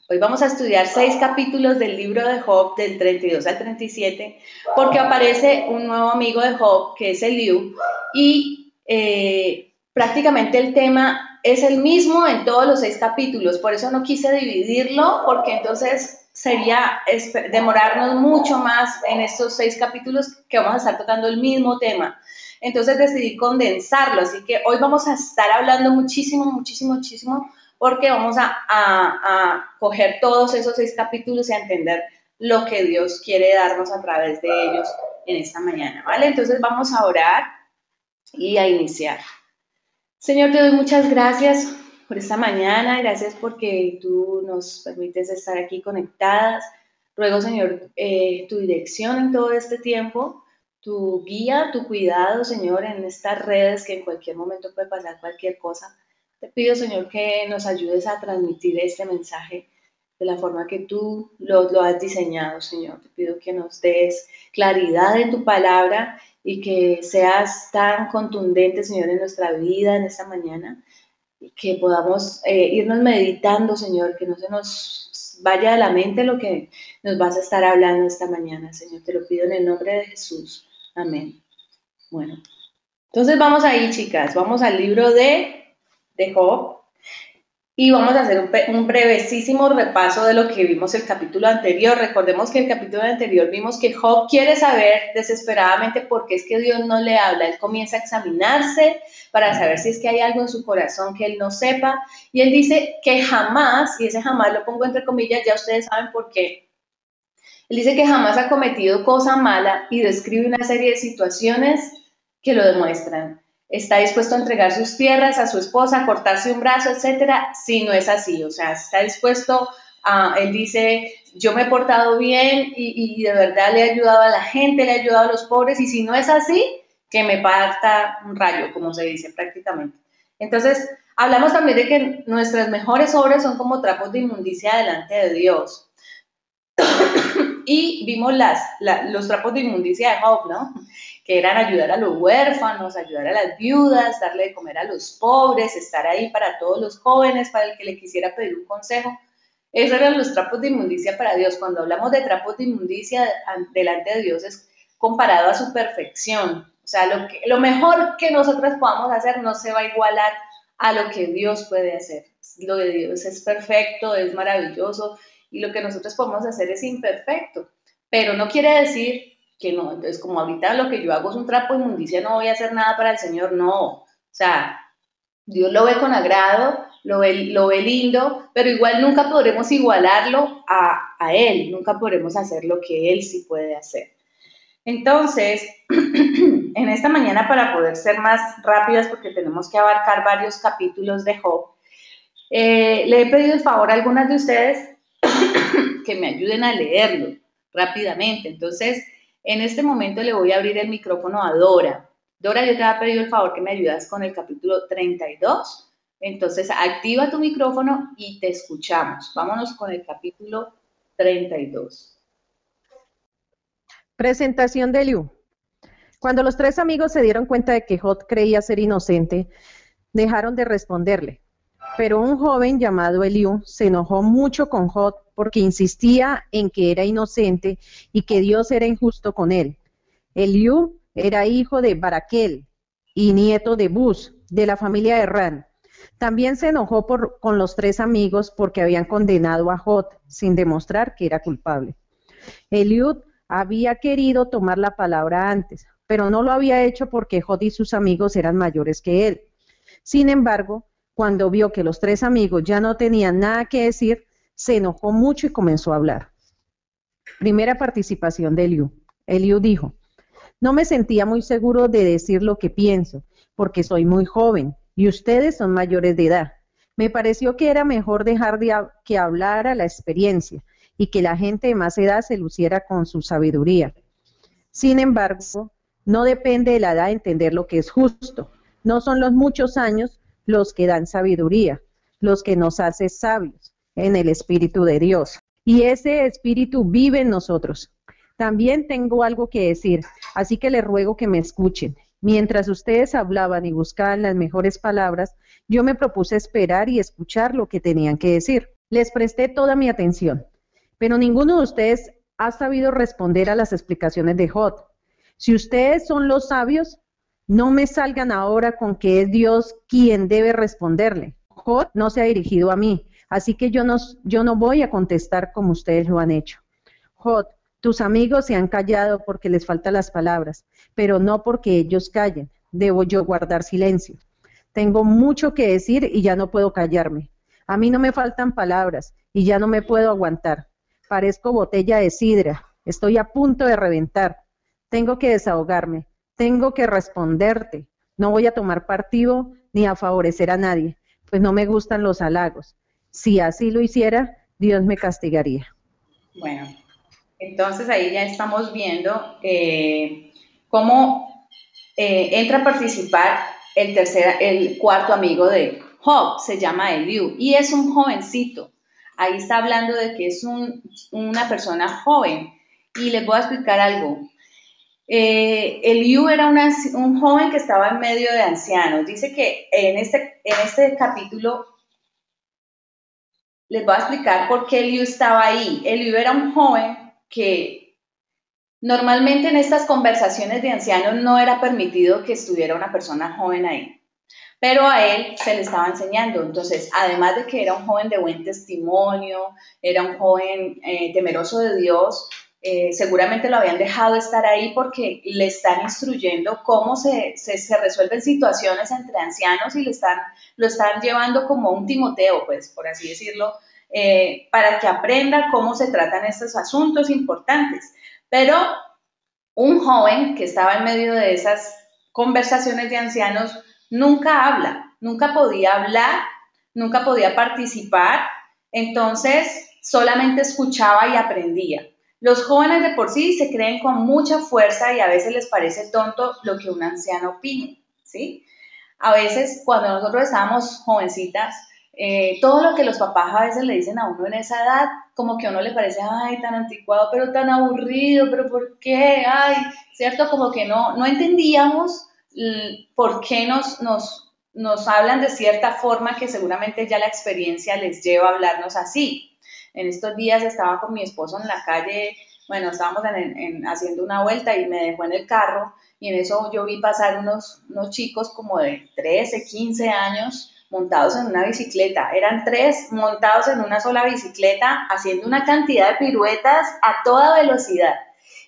Hoy vamos a estudiar 6 capítulos del libro de Job, del 32 al 37, porque aparece un nuevo amigo de Job, que es Eliú, y prácticamente el tema es el mismo en todos los 6 capítulos, por eso no quise dividirlo, porque entonces sería demorarnos mucho más en estos 6 capítulos que vamos a estar tocando el mismo tema. Entonces decidí condensarlo, así que hoy vamos a estar hablando muchísimo, porque vamos a coger todos esos 6 capítulos y a entender lo que Dios quiere darnos a través de ellos en esta mañana, ¿vale? Entonces vamos a orar y a iniciar. Señor, te doy muchas gracias por esta mañana, gracias porque tú nos permites estar aquí conectadas. Ruego, Señor, tu dirección en todo este tiempo, tu guía, tu cuidado, Señor, en estas redes que en cualquier momento puede pasar cualquier cosa. Te pido, Señor, que nos ayudes a transmitir este mensaje de la forma que tú lo has diseñado, Señor. Te pido que nos des claridad en tu palabra y que seas tan contundente, Señor, en nuestra vida en esta mañana, y que podamos irnos meditando, Señor, que no se nos vaya a la mente lo que nos vas a estar hablando esta mañana, Señor. Te lo pido en el nombre de Jesús. Amén. Bueno, entonces vamos ahí, chicas. Vamos al libro de Job. Y vamos a hacer un brevesísimo repaso de lo que vimos el capítulo anterior. Recordemos que el capítulo anterior vimos que Job quiere saber desesperadamente por qué es que Dios no le habla. Él comienza a examinarse para saber si es que hay algo en su corazón que él no sepa. Y él dice que jamás, y ese jamás lo pongo entre comillas, ya ustedes saben por qué. Él dice que jamás ha cometido cosa mala y describe una serie de situaciones que lo demuestran. Está dispuesto a entregar sus tierras a su esposa, a cortarse un brazo, etcétera, si no es así. O sea, está dispuesto él dice, yo me he portado bien y de verdad le he ayudado a la gente, le he ayudado a los pobres, y si no es así, que me parta un rayo, como se dice prácticamente. Entonces, hablamos también de que nuestras mejores obras son como trapos de inmundicia delante de Dios. Y vimos los trapos de inmundicia de Job, ¿no? Que eran ayudar a los huérfanos, ayudar a las viudas, darle de comer a los pobres, estar ahí para todos los jóvenes, para el que le quisiera pedir un consejo. Esos eran los trapos de inmundicia para Dios. Cuando hablamos de trapos de inmundicia delante de Dios es comparado a su perfección. O sea, lo mejor que nosotros podamos hacer no se va a igualar a lo que Dios puede hacer. Lo de Dios es perfecto, es maravilloso, y lo que nosotros podemos hacer es imperfecto, pero no quiere decir que no. Entonces, como ahorita lo que yo hago es un trapo de inmundicia, no voy a hacer nada para el Señor, no. O sea, Dios lo ve con agrado, lo ve lindo, pero igual nunca podremos igualarlo a Él, nunca podremos hacer lo que Él sí puede hacer. Entonces, en esta mañana, para poder ser más rápidas, porque tenemos que abarcar varios capítulos de Job, le he pedido el favor a algunas de ustedes que me ayuden a leerlo rápidamente. Entonces, en este momento le voy a abrir el micrófono a Dora. Dora, yo te he pedido el favor que me ayudas con el capítulo 32. Entonces, activa tu micrófono y te escuchamos. Vámonos con el capítulo 32. Presentación de Eliú. Cuando los 3 amigos se dieron cuenta de que Job creía ser inocente, dejaron de responderle. Pero un joven llamado Eliú se enojó mucho con Job porque insistía en que era inocente y que Dios era injusto con él. Eliú era hijo de Baraquel y nieto de Buz, de la familia de Ran. También se enojó con los 3 amigos porque habían condenado a Job sin demostrar que era culpable. Eliú había querido tomar la palabra antes, pero no lo había hecho porque Job y sus amigos eran mayores que él. Sin embargo, cuando vio que los 3 amigos ya no tenían nada que decir, se enojó mucho y comenzó a hablar. Primera participación de Eliú. Eliú dijo, no me sentía muy seguro de decir lo que pienso, porque soy muy joven y ustedes son mayores de edad. Me pareció que era mejor dejar que hablara la experiencia y que la gente de más edad se luciera con su sabiduría. Sin embargo, no depende de la edad entender lo que es justo. No son los muchos años los que dan sabiduría, los que nos hacen sabios en el Espíritu de Dios. Y ese Espíritu vive en nosotros. También tengo algo que decir, así que les ruego que me escuchen. Mientras ustedes hablaban y buscaban las mejores palabras, yo me propuse esperar y escuchar lo que tenían que decir. Les presté toda mi atención, pero ninguno de ustedes ha sabido responder a las explicaciones de Job. Si ustedes son los sabios, no me salgan ahora con que es Dios quien debe responderle. Job no se ha dirigido a mí, así que yo no voy a contestar como ustedes lo han hecho. Job, tus amigos se han callado porque les faltan las palabras, pero no porque ellos callen. Debo yo guardar silencio. Tengo mucho que decir y ya no puedo callarme. A mí no me faltan palabras y ya no me puedo aguantar. Parezco botella de sidra. Estoy a punto de reventar. Tengo que desahogarme. Tengo que responderte. No voy a tomar partido ni a favorecer a nadie, pues no me gustan los halagos. Si así lo hiciera, Dios me castigaría. Bueno, entonces ahí ya estamos viendo cómo entra a participar el cuarto amigo de Job, se llama Eliú, y es un jovencito. Ahí está hablando de que es una persona joven. Y les voy a explicar algo. Eliú era un joven que estaba en medio de ancianos. Dice que en este capítulo les voy a explicar por qué Eliú estaba ahí. Eliú era un joven que normalmente en estas conversaciones de ancianos no era permitido que estuviera una persona joven ahí, pero a él se le estaba enseñando. Entonces, además de que era un joven de buen testimonio, era un joven temeroso de Dios, seguramente lo habían dejado estar ahí porque le están instruyendo cómo se resuelven situaciones entre ancianos y lo están llevando como un Timoteo, pues, por así decirlo, para que aprenda cómo se tratan estos asuntos importantes. Pero un joven que estaba en medio de esas conversaciones de ancianos nunca habla, nunca podía hablar, nunca podía participar, entonces solamente escuchaba y aprendía. Los jóvenes de por sí se creen con mucha fuerza y a veces les parece tonto lo que un anciano opine, ¿sí? A veces cuando nosotros estábamos jovencitas, todo lo que los papás a veces le dicen a uno en esa edad, como que a uno le parece, ay, tan anticuado, pero tan aburrido, pero ¿por qué? Ay, ¿cierto? Como que no entendíamos por qué nos hablan de cierta forma que seguramente ya la experiencia les lleva a hablarnos así. En estos días estaba con mi esposo en la calle, bueno, estábamos haciendo una vuelta y me dejó en el carro y en eso yo vi pasar unos chicos como de 13, 15 años montados en una bicicleta. Eran tres montados en una sola bicicleta haciendo una cantidad de piruetas a toda velocidad.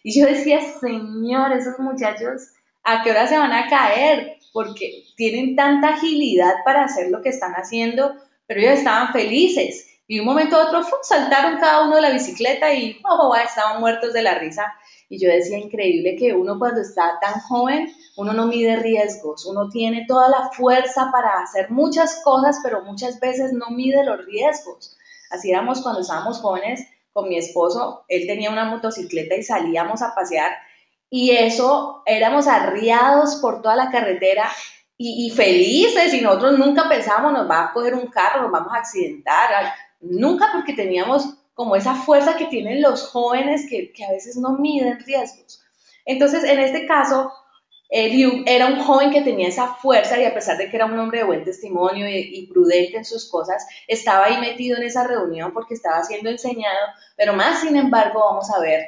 Y yo decía, Señor, esos muchachos, ¿a qué hora se van a caer? Porque tienen tanta agilidad para hacer lo que están haciendo, pero ellos estaban felices. Y de un momento a otro saltaron cada uno de la bicicleta y estaban muertos de la risa. Y yo decía, increíble que uno cuando está tan joven, uno no mide riesgos, uno tiene toda la fuerza para hacer muchas cosas, pero muchas veces no mide los riesgos. Así éramos cuando estábamos jóvenes con mi esposo, él tenía una motocicleta y salíamos a pasear y eso, éramos arriados por toda la carretera y felices y nosotros nunca pensábamos nos va a coger un carro, nos vamos a accidentar, nunca, porque teníamos como esa fuerza que tienen los jóvenes que a veces no miden riesgos. Entonces, en este caso, Eliú era un joven que tenía esa fuerza y a pesar de que era un hombre de buen testimonio y prudente en sus cosas, estaba ahí metido en esa reunión porque estaba siendo enseñado, pero más sin embargo vamos a ver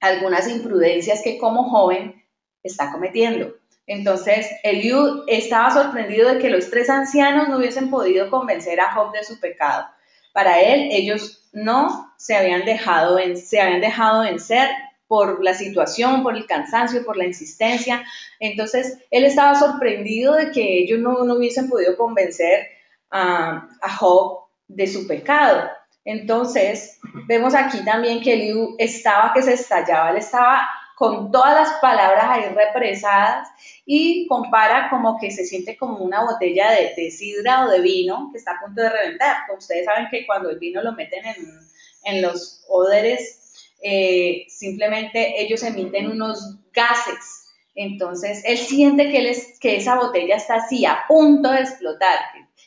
algunas imprudencias que como joven está cometiendo. Entonces, Eliú estaba sorprendido de que los tres ancianos no hubiesen podido convencer a Job de su pecado. Para él, ellos no se habían dejado vencer por la situación, por el cansancio, por la insistencia. Entonces, él estaba sorprendido de que ellos no hubiesen podido convencer a Job de su pecado. Entonces, vemos aquí también que Eliú estaba que se estallaba, él estaba con todas las palabras ahí represadas y compara como que se siente como una botella de sidra o de vino que está a punto de reventar. Como ustedes saben que cuando el vino lo meten en los óderes, simplemente ellos emiten unos gases. Entonces, él siente que esa botella está así, a punto de explotar,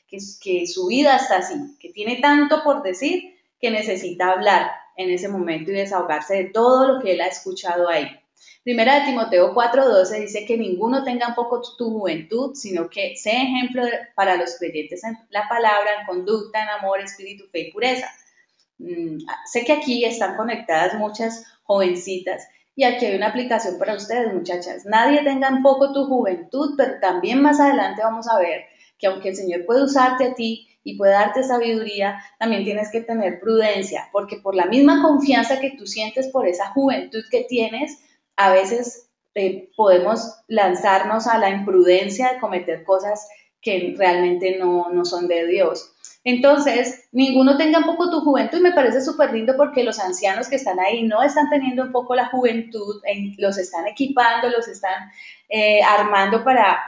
que su vida está así, que tiene tanto por decir que necesita hablar en ese momento y desahogarse de todo lo que él ha escuchado ahí. Primera de Timoteo 4:12 dice que ninguno tenga un poco tu juventud, sino que sea ejemplo para los creyentes en la palabra, en conducta, en amor, espíritu, fe y pureza. Sé que aquí están conectadas muchas jovencitas y aquí hay una aplicación para ustedes, muchachas. Nadie tenga en poco tu juventud, pero también más adelante vamos a ver que aunque el Señor puede usarte a ti y puede darte sabiduría, también tienes que tener prudencia, porque por la misma confianza que tú sientes por esa juventud que tienes, a veces podemos lanzarnos a la imprudencia de cometer cosas que realmente no son de Dios. Entonces, ninguno tenga un poco tu juventud, y me parece súper lindo porque los ancianos que están ahí no están teniendo un poco la juventud, los están equipando, los están armando para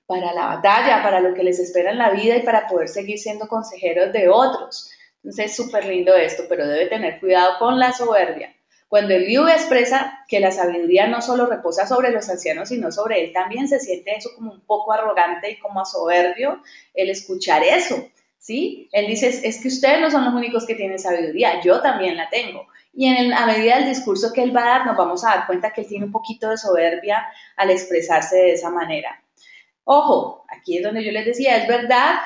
la batalla, para lo que les espera en la vida y para poder seguir siendo consejeros de otros. Entonces, es súper lindo esto, pero debe tener cuidado con la soberbia. Cuando Eliú expresa que la sabiduría no solo reposa sobre los ancianos, sino sobre él también, se siente eso como un poco arrogante y como soberbio el escuchar eso, ¿sí? Él dice, es que ustedes no son los únicos que tienen sabiduría, yo también la tengo. Y a medida del discurso que él va a dar, nos vamos a dar cuenta que él tiene un poquito de soberbia al expresarse de esa manera. Ojo, aquí es donde yo les decía, es verdad,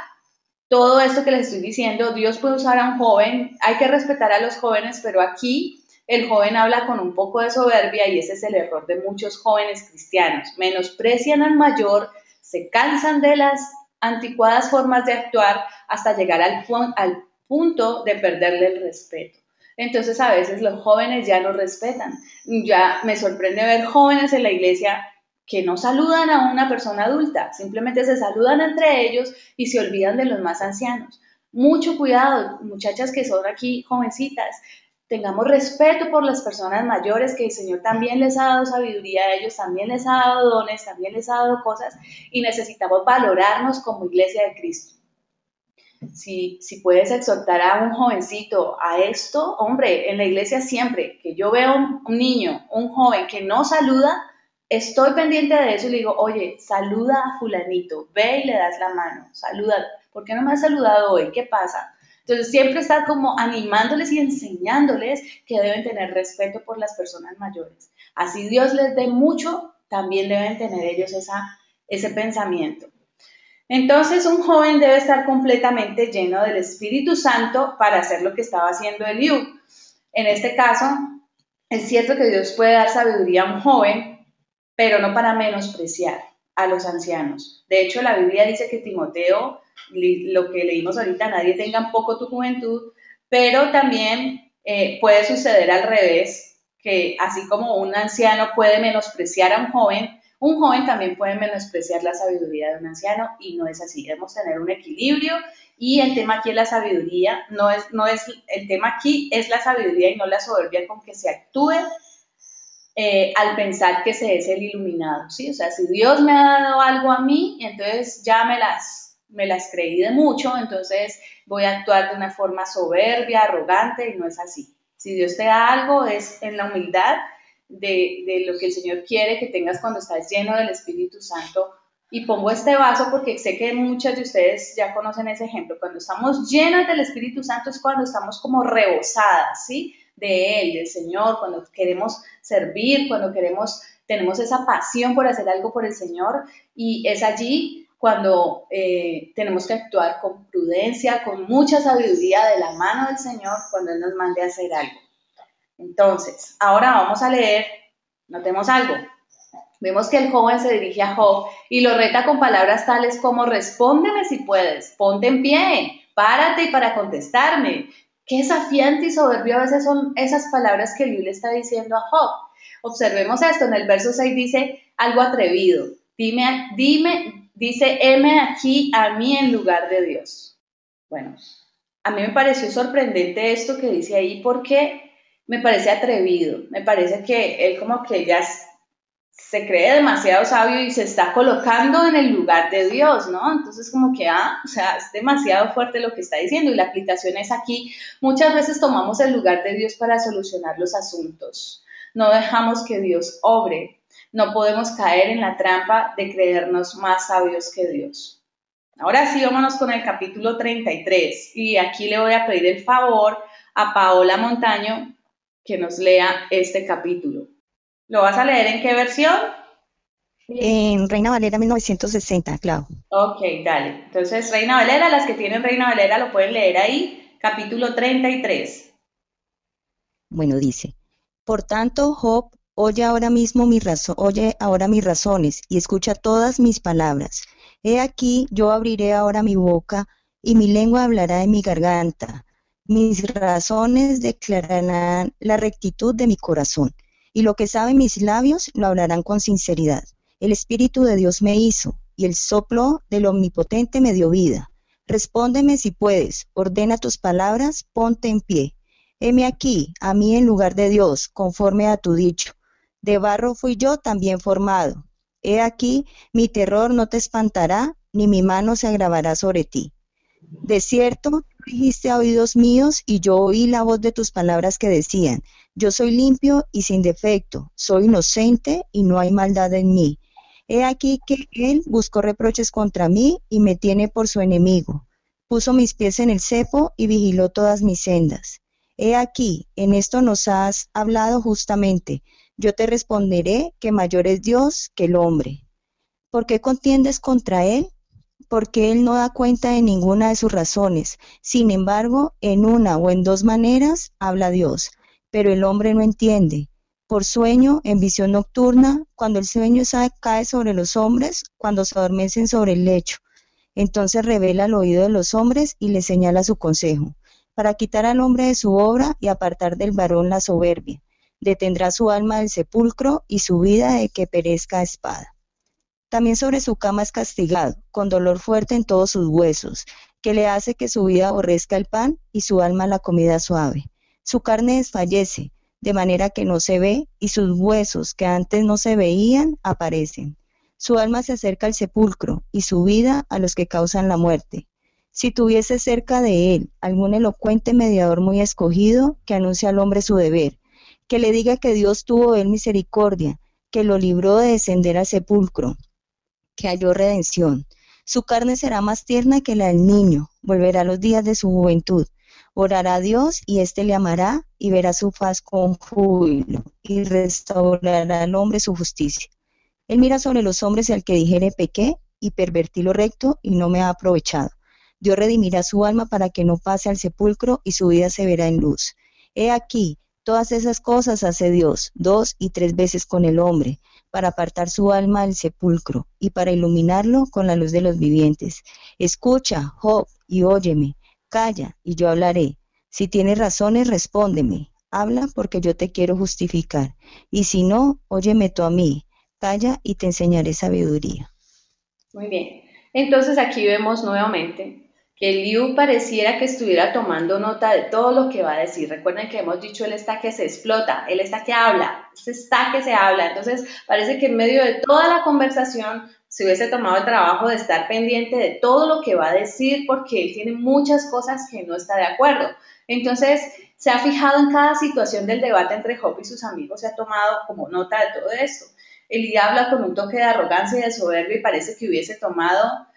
todo esto que les estoy diciendo, Dios puede usar a un joven, hay que respetar a los jóvenes, pero aquí el joven habla con un poco de soberbia y ese es el error de muchos jóvenes cristianos. Menosprecian al mayor, se cansan de las anticuadas formas de actuar hasta llegar al punto de perderle el respeto. Entonces a veces los jóvenes ya no respetan. Ya me sorprende ver jóvenes en la iglesia que no saludan a una persona adulta, simplemente se saludan entre ellos y se olvidan de los más ancianos. Mucho cuidado, muchachas que son aquí jovencitas, tengamos respeto por las personas mayores, que el Señor también les ha dado sabiduría a ellos, también les ha dado dones, también les ha dado cosas y necesitamos valorarnos como iglesia de Cristo. Si puedes exhortar a un jovencito a esto, hombre, en la iglesia siempre que yo veo un niño, un joven que no saluda, estoy pendiente de eso y le digo, oye, saluda a fulanito, ve y le das la mano, saluda, ¿por qué no me has saludado hoy? ¿Qué pasa? Entonces siempre estar como animándoles y enseñándoles que deben tener respeto por las personas mayores. Así Dios les dé mucho, también deben tener ellos ese pensamiento. Entonces un joven debe estar completamente lleno del Espíritu Santo para hacer lo que estaba haciendo Eliú. En este caso, es cierto que Dios puede dar sabiduría a un joven, pero no para menospreciar a los ancianos. De hecho, la Biblia dice que Timoteo, lo que leímos ahorita, nadie tenga en poco tu juventud, pero también puede suceder al revés, que así como un anciano puede menospreciar a un joven también puede menospreciar la sabiduría de un anciano y no es así. Debemos tener un equilibrio y el tema aquí es la sabiduría, el tema aquí es la sabiduría y no la soberbia con que se actúe al pensar que se es el iluminado, ¿sí? O sea, si Dios me ha dado algo a mí, entonces ya me las creí de mucho, entonces voy a actuar de una forma soberbia, arrogante y no es así. Si Dios te da algo es en la humildad de lo que el Señor quiere que tengas cuando estás lleno del Espíritu Santo. Y pongo este vaso porque sé que muchas de ustedes ya conocen ese ejemplo. Cuando estamos llenas del Espíritu Santo es cuando estamos como rebosadas, ¿sí? De Él, del Señor, cuando queremos servir, cuando tenemos esa pasión por hacer algo por el Señor y es allí cuando tenemos que actuar con prudencia, con mucha sabiduría de la mano del Señor cuando Él nos mande a hacer algo. Entonces, ahora vamos a leer, notemos algo. Vemos que el joven se dirige a Job y lo reta con palabras tales como respóndeme si puedes, ponte en pie, párate para contestarme. Qué desafiante y soberbio a veces son esas palabras que Eliú le está diciendo a Job. Observemos esto, en el verso 6 dice algo atrevido. Dice, heme aquí a mí en lugar de Dios. Bueno, a mí me pareció sorprendente esto que dice ahí porque me parece atrevido, me parece que él como que ya se cree demasiado sabio y se está colocando en el lugar de Dios, ¿no? Entonces como que, o sea, es demasiado fuerte lo que está diciendo y la aplicación es aquí. Muchas veces tomamos el lugar de Dios para solucionar los asuntos. No dejamos que Dios obre. No podemos caer en la trampa de creernos más sabios que Dios. Ahora sí, vámonos con el capítulo 33 y aquí le voy a pedir el favor a Paola Montaño que nos lea este capítulo. ¿Lo vas a leer en qué versión? En Reina Valera 1960, claro. Ok, dale. Entonces, Reina Valera, las que tienen Reina Valera lo pueden leer ahí, capítulo 33. Bueno, dice, por tanto, Job, oye ahora mis razones y escucha todas mis palabras. He aquí, yo abriré ahora mi boca y mi lengua hablará en mi garganta. Mis razones declararán la rectitud de mi corazón, y lo que saben mis labios lo hablarán con sinceridad. El Espíritu de Dios me hizo, y el soplo del Omnipotente me dio vida. Respóndeme si puedes, ordena tus palabras, ponte en pie. Heme aquí, a mí en lugar de Dios, conforme a tu dicho. De barro fui yo también formado. He aquí, mi terror no te espantará, ni mi mano se agravará sobre ti. De cierto, tú dijiste a oídos míos, y yo oí la voz de tus palabras que decían, yo soy limpio y sin defecto, soy inocente y no hay maldad en mí. He aquí que él buscó reproches contra mí y me tiene por su enemigo. Puso mis pies en el cepo y vigiló todas mis sendas. He aquí, en esto nos has hablado justamente. Yo te responderé que mayor es Dios que el hombre. ¿Por qué contiendes contra él? Porque él no da cuenta de ninguna de sus razones. Sin embargo, en una o en dos maneras habla Dios, pero el hombre no entiende. Por sueño, en visión nocturna, cuando el sueño cae sobre los hombres, cuando se adormecen sobre el lecho. Entonces revela al oído de los hombres y les señala su consejo, para quitar al hombre de su obra y apartar del varón la soberbia. Detendrá su alma del sepulcro y su vida de que perezca a espada. También sobre su cama es castigado, con dolor fuerte en todos sus huesos, que le hace que su vida aborrezca el pan y su alma la comida suave. Su carne desfallece, de manera que no se ve, y sus huesos, que antes no se veían, aparecen. Su alma se acerca al sepulcro, y su vida a los que causan la muerte. Si tuviese cerca de él algún elocuente mediador muy escogido, que anuncie al hombre su deber, que le diga que Dios tuvo de él misericordia, que lo libró de descender al sepulcro, que halló redención. Su carne será más tierna que la del niño, volverá a los días de su juventud. Orará a Dios y éste le amará y verá su faz con júbilo y restaurará al hombre su justicia. Él mira sobre los hombres y al que dijere pequé y pervertí lo recto y no me ha aprovechado. Dios redimirá su alma para que no pase al sepulcro y su vida se verá en luz. He aquí, todas esas cosas hace Dios 2 y 3 veces con el hombre, para apartar su alma del sepulcro y para iluminarlo con la luz de los vivientes. Escucha, Job, y óyeme. Calla, y yo hablaré. Si tienes razones, respóndeme. Habla porque yo te quiero justificar. Y si no, óyeme tú a mí. Calla y te enseñaré sabiduría. Muy bien. Entonces aquí vemos nuevamente que Liu pareciera que estuviera tomando nota de todo lo que va a decir. Recuerden que hemos dicho, él está que se explota, él está que habla, él está que se habla. Entonces parece que en medio de toda la conversación se hubiese tomado el trabajo de estar pendiente de todo lo que va a decir porque él tiene muchas cosas que no está de acuerdo. Entonces se ha fijado en cada situación del debate entre Job y sus amigos, se ha tomado como nota de todo esto. Elías habla con un toque de arrogancia y de soberbia y parece que hubiese tomado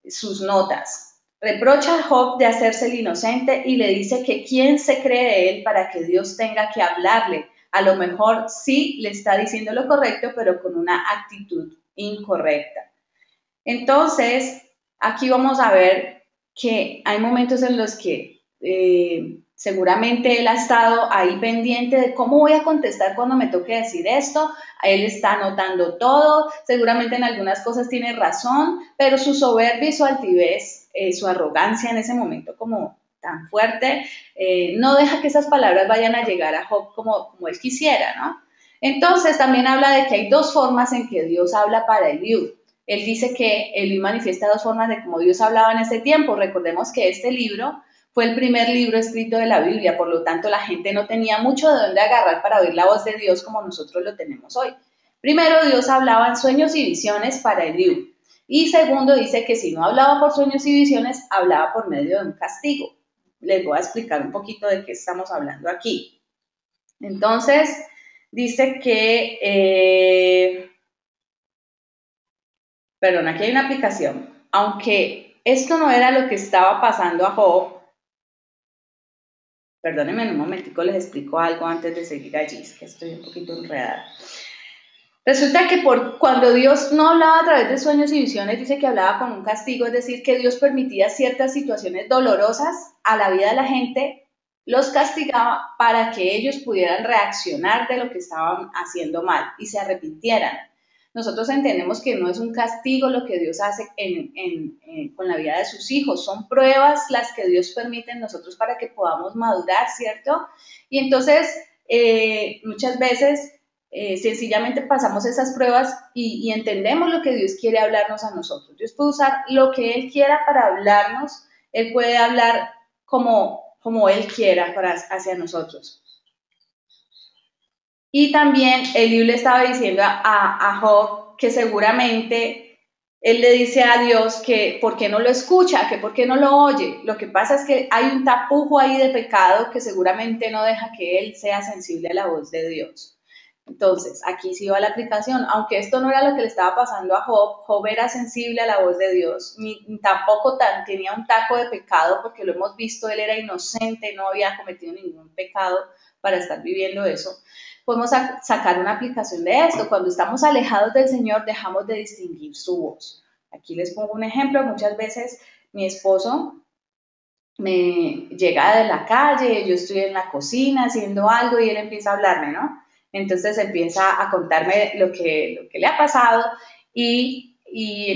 sus notas. Reprocha a Job de hacerse el inocente y le dice que quién se cree él para que Dios tenga que hablarle. A lo mejor sí le está diciendo lo correcto, pero con una actitud incorrecta. Entonces, aquí vamos a ver que hay momentos en los que seguramente él ha estado ahí pendiente de cómo voy a contestar cuando me toque decir esto. Él está anotando todo, seguramente en algunas cosas tiene razón, pero su soberbia y su altivez, su arrogancia en ese momento como tan fuerte, no deja que esas palabras vayan a llegar a Job como él quisiera, ¿no? Entonces también habla de que hay dos formas en que Dios habla para Eliú. Él dice que Eliú manifiesta dos formas de cómo Dios hablaba en ese tiempo. Recordemos que este libro fue el primer libro escrito de la Biblia, por lo tanto la gente no tenía mucho de dónde agarrar para oír la voz de Dios como nosotros lo tenemos hoy. Primero, Dios hablaba en sueños y visiones para Eliú. Y segundo, dice que si no hablaba por sueños y visiones, hablaba por medio de un castigo. Les voy a explicar un poquito de qué estamos hablando aquí. Entonces, dice que... Perdón, aquí hay una aplicación. Aunque esto no era lo que estaba pasando a Job, perdónenme un momentico, les explico algo antes de seguir allí, es que estoy un poquito enredada. Resulta que cuando Dios no hablaba a través de sueños y visiones, dice que hablaba con un castigo, es decir, que Dios permitía ciertas situaciones dolorosas a la vida de la gente, los castigaba para que ellos pudieran reaccionar de lo que estaban haciendo mal y se arrepintieran. Nosotros entendemos que no es un castigo lo que Dios hace con la vida de sus hijos, son pruebas las que Dios permite en nosotros para que podamos madurar, ¿cierto? Y entonces, muchas veces sencillamente pasamos esas pruebas y entendemos lo que Dios quiere hablarnos a nosotros. Dios puede usar lo que Él quiera para hablarnos, Él puede hablar como Él quiera hacia nosotros. Y también Eliú le estaba diciendo a Job que seguramente él le dice a Dios que por qué no lo escucha, que por qué no lo oye. Lo que pasa es que hay un tapujo ahí de pecado que seguramente no deja que él sea sensible a la voz de Dios. Entonces, aquí sí va la aplicación. Aunque esto no era lo que le estaba pasando a Job, Job era sensible a la voz de Dios, ni tampoco tenía un taco de pecado, porque lo hemos visto, él era inocente, no había cometido ningún pecado para estar viviendo eso. Podemos sacar una aplicación de esto. Cuando estamos alejados del Señor, dejamos de distinguir su voz. Aquí les pongo un ejemplo. Muchas veces mi esposo me llega de la calle, yo estoy en la cocina haciendo algo y él empieza a hablarme, ¿no? Entonces empieza a contarme lo que le ha pasado y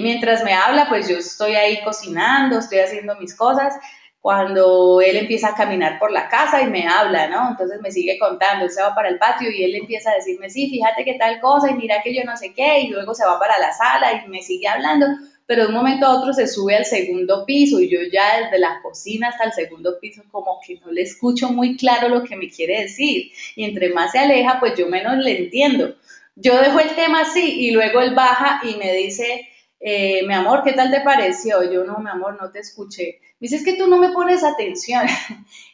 mientras me habla, pues yo estoy ahí cocinando, estoy haciendo mis cosas, cuando él empieza a caminar por la casa y me habla, ¿no? Entonces me sigue contando, él se va para el patio y él empieza a decirme, sí, fíjate que tal cosa y mira que yo no sé qué, y luego se va para la sala y me sigue hablando, pero de un momento a otro se sube al segundo piso y yo ya desde la cocina hasta el segundo piso como que no le escucho muy claro lo que me quiere decir y entre más se aleja pues yo menos le entiendo. Yo dejo el tema así y luego él baja y me dice, mi amor, ¿qué tal te pareció? Yo no, mi amor, no te escuché. Me dice, es que tú no me pones atención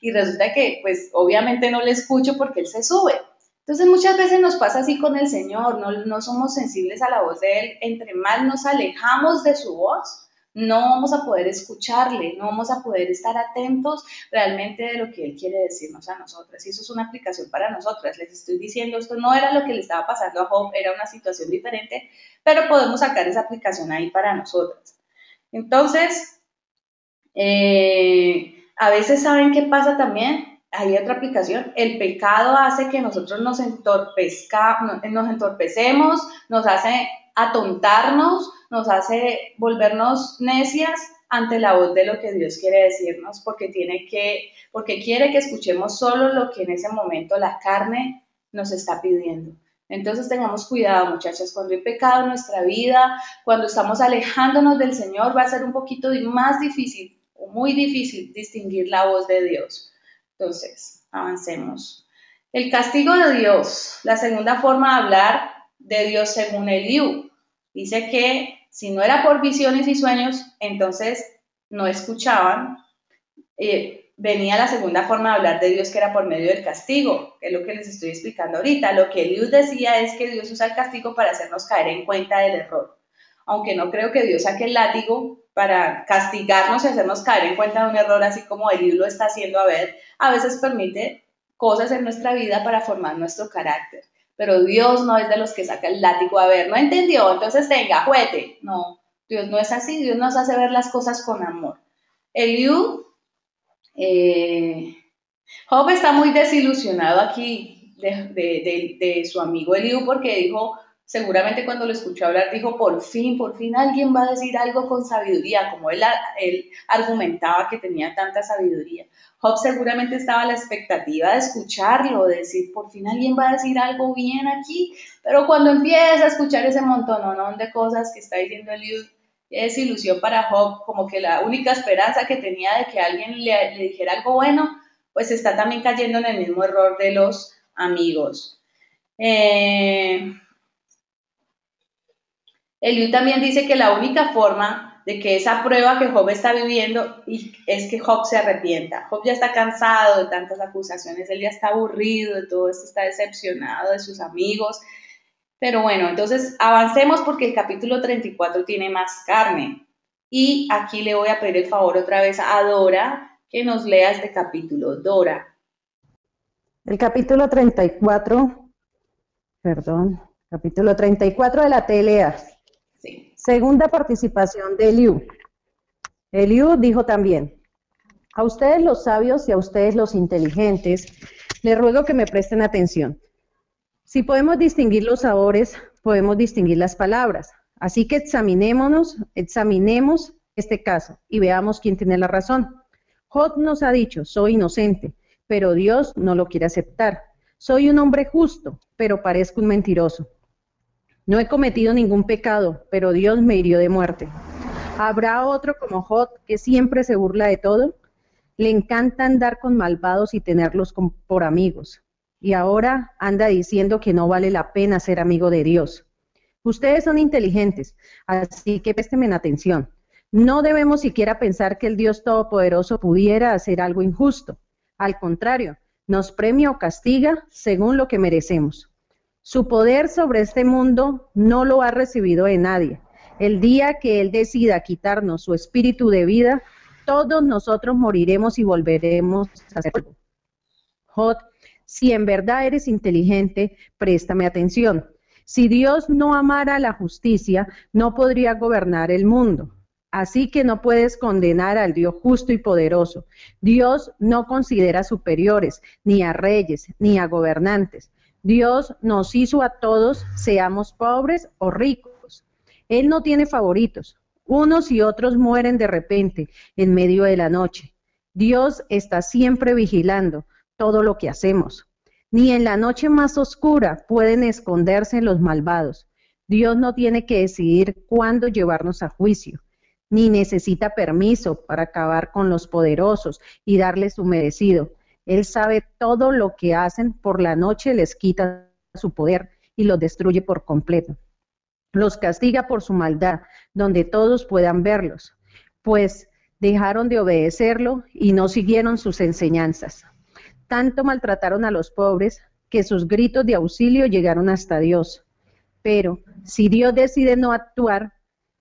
y resulta que pues obviamente no le escucho porque él se sube. Entonces muchas veces nos pasa así con el Señor, no somos sensibles a la voz de Él, entre más nos alejamos de su voz, no vamos a poder escucharle, no vamos a poder estar atentos realmente de lo que Él quiere decirnos a nosotras. Y eso es una aplicación para nosotras. Les estoy diciendo, esto no era lo que le estaba pasando a Job, era una situación diferente, pero podemos sacar esa aplicación ahí para nosotras. Entonces, a veces, ¿saben qué pasa también? Hay otra aplicación, el pecado hace que nosotros nos entorpecemos, nos hace atontarnos, nos hace volvernos necias ante la voz de lo que Dios quiere decirnos, porque quiere que escuchemos solo lo que en ese momento la carne nos está pidiendo. Entonces tengamos cuidado, muchachas, cuando hay pecado en nuestra vida, cuando estamos alejándonos del Señor, va a ser un poquito más difícil o muy difícil distinguir la voz de Dios. Entonces, avancemos. El castigo de Dios, la segunda forma de hablar de Dios según Eliú. Dice que si no era por visiones y sueños, entonces no escuchaban. Venía la segunda forma de hablar de Dios, que era por medio del castigo, que es lo que les estoy explicando ahorita. Lo que Eliú decía es que Dios usa el castigo para hacernos caer en cuenta del error. Aunque no creo que Dios saque el látigo para castigarnos y hacernos caer en cuenta de un error, así como Eliú lo está haciendo a veces permite cosas en nuestra vida para formar nuestro carácter. Pero Dios no es de los que saca el látigo, no entendió, entonces tenga, juguete. No, Dios no es así, Dios nos hace ver las cosas con amor. Eliú, Job está muy desilusionado aquí de su amigo Eliú porque dijo, seguramente cuando lo escuchó hablar, dijo, por fin alguien va a decir algo con sabiduría, como él argumentaba que tenía tanta sabiduría. Job seguramente estaba a la expectativa de escucharlo, de decir, por fin alguien va a decir algo bien aquí, pero cuando empieza a escuchar ese montonón de cosas que está diciendo Eliú, es ilusión para Job, como que la única esperanza que tenía de que alguien le dijera algo bueno, pues está también cayendo en el mismo error de los amigos. Eliú también dice que la única forma de que esa prueba que Job está viviendo es que Job se arrepienta. Job ya está cansado de tantas acusaciones, él ya está aburrido de todo esto, está decepcionado de sus amigos. Pero bueno, entonces avancemos porque el capítulo 34 tiene más carne. Y aquí le voy a pedir el favor otra vez a Dora que nos lea este capítulo. Dora. El capítulo 34, perdón, Capítulo 34 de la TLA. Sí. Segunda participación de Eliú. Eliú dijo también: a ustedes los sabios y a ustedes los inteligentes, les ruego que me presten atención. Si podemos distinguir los sabores, podemos distinguir las palabras. Así que examinemos este caso y veamos quién tiene la razón. Job nos ha dicho: soy inocente, pero Dios no lo quiere aceptar. Soy un hombre justo, pero parezco un mentiroso. No he cometido ningún pecado, pero Dios me hirió de muerte. ¿Habrá otro como Job que siempre se burla de todo? Le encanta andar con malvados y tenerlos por amigos. Y ahora anda diciendo que no vale la pena ser amigo de Dios. Ustedes son inteligentes, así que préstenme atención. No debemos siquiera pensar que el Dios Todopoderoso pudiera hacer algo injusto. Al contrario, nos premia o castiga según lo que merecemos. Su poder sobre este mundo no lo ha recibido de nadie. El día que Él decida quitarnos su espíritu de vida, todos nosotros moriremos y volveremos a ser polvo. Job, si en verdad eres inteligente, préstame atención. Si Dios no amara la justicia, no podría gobernar el mundo. Así que no puedes condenar al Dios justo y poderoso. Dios no considera superiores, ni a reyes, ni a gobernantes. Dios nos hizo a todos, seamos pobres o ricos. Él no tiene favoritos. Unos y otros mueren de repente, en medio de la noche. Dios está siempre vigilando todo lo que hacemos. Ni en la noche más oscura pueden esconderse los malvados. Dios no tiene que decidir cuándo llevarnos a juicio, ni necesita permiso para acabar con los poderosos y darles su merecido. Él sabe todo lo que hacen. Por la noche les quita su poder y los destruye por completo. Los castiga por su maldad, donde todos puedan verlos, pues dejaron de obedecerlo y no siguieron sus enseñanzas. Tanto maltrataron a los pobres que sus gritos de auxilio llegaron hasta Dios. Pero si Dios decide no actuar,